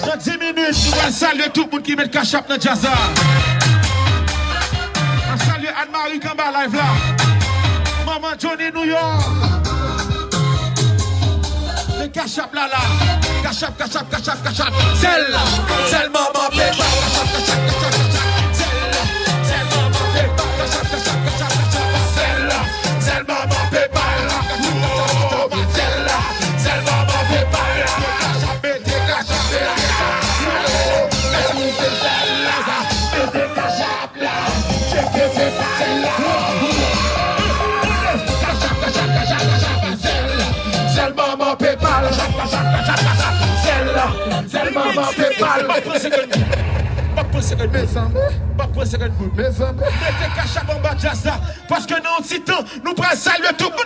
Dans 10 minutes, nous allons saluer tout le monde qui met le cash-up dans Jazza. On salue Anne-Marie Kamba live là. Maman Johnny New York. Le cash-up là là. Cash-up, cash-up, cash-up, cash-up. Celle-là, celle maman paie pas. Cash-up, cash-up, cash-up, cash-up. Celle-là, celle maman paie pas. Cash-up, cash-up, cash-up, cash-up. Celle-là, celle maman paie pas. Celle-là, celle maman paie pas. Mettez cash à bomba Jazza. Parce que nous, en temps, nous prenons saluer tout le monde.